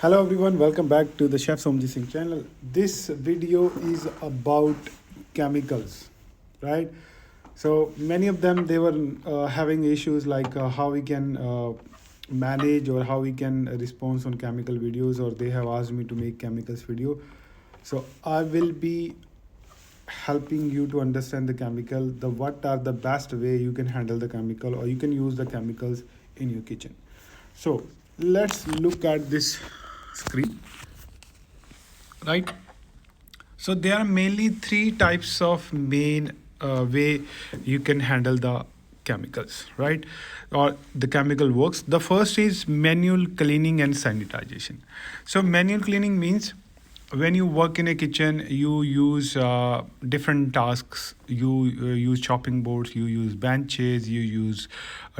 Hello everyone, welcome back to the Chef Singh channel. This video is about chemicals, right? So many of them they were having issues like how we can manage or how we can respond on chemical videos, or they have asked me to make chemicals video. So I will be helping you to understand the chemical, the what are the best way you can handle the chemical or you can use the chemicals in your kitchen. So let's look at this screen, right? So there are mainly three types of main way you can handle the chemicals, right? Or the chemical works. The first is manual cleaning and sanitization. So manual cleaning means when you work in a kitchen, you use different tasks. You use chopping boards, you use benches, you use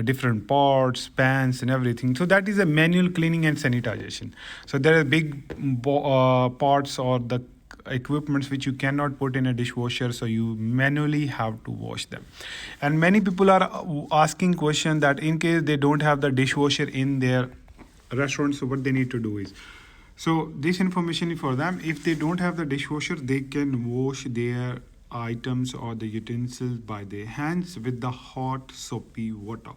different pots, pans, and everything. So that is a manual cleaning and sanitization. So there are big pots or the equipments which you cannot put in a dishwasher, so you manually have to wash them. And many people are asking question that in case they don't have the dishwasher in their restaurant, so what they need to do is, so this information is for them. If they don't have the dishwasher, they can wash their items or the utensils by their hands with the hot soapy water.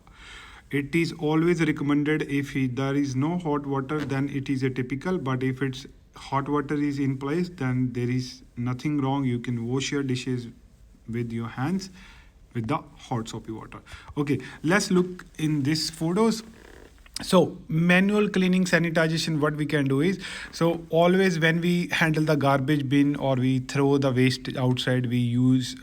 It is always recommended. If there is no hot water, then it is a typical, but if it's hot water is in place, then there is nothing wrong. You can wash your dishes with your hands with the hot soapy water. Okay, let's look in these photos. So manual cleaning sanitization, what we can do is, so always when we handle the garbage bin or we throw the waste outside, we use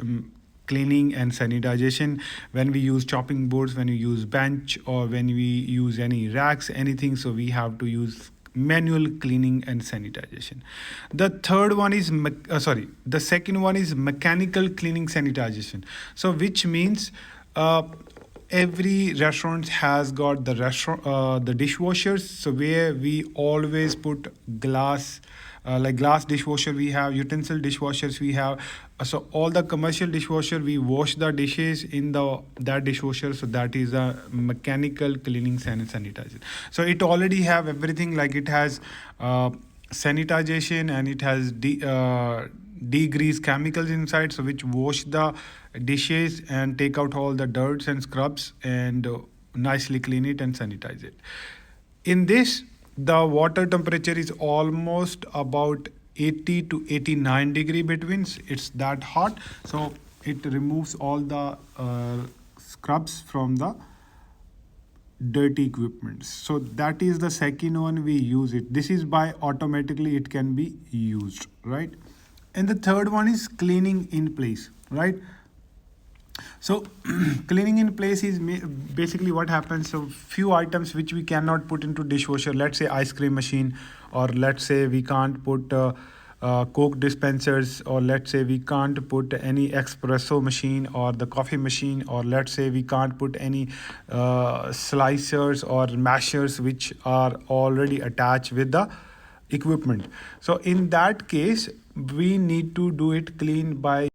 cleaning and sanitization. When we use chopping boards, when we use bench, or when we use any racks, anything, so we have to use manual cleaning and sanitization. The third one is the second one is mechanical cleaning sanitization. So which means every restaurant has got the dishwashers, so where we always put glass, like glass dishwasher we have, utensil dishwashers we have. So all the commercial dishwasher, we wash the dishes in the that dishwasher, so that is a mechanical cleaning and sanitization. So it already have everything, like it has sanitization, and it has degrease chemicals inside, so which wash the dishes and take out all the dirts and scrubs and nicely clean it and sanitize it. In this, the water temperature is almost about 80 to 89 degree between. It's that hot, so it removes all the scrubs from the dirty equipment. So that is the second one we use it. This is by automatically it can be used, right? And the third one is cleaning in place, right? So cleaning in place is basically what happens. So few items which we cannot put into dishwasher, let's say ice cream machine, or let's say we can't put coke dispensers, or let's say we can't put any espresso machine or the coffee machine, or let's say we can't put any slicers or mashers which are already attached with the equipment. So in that case, we need to do it clean by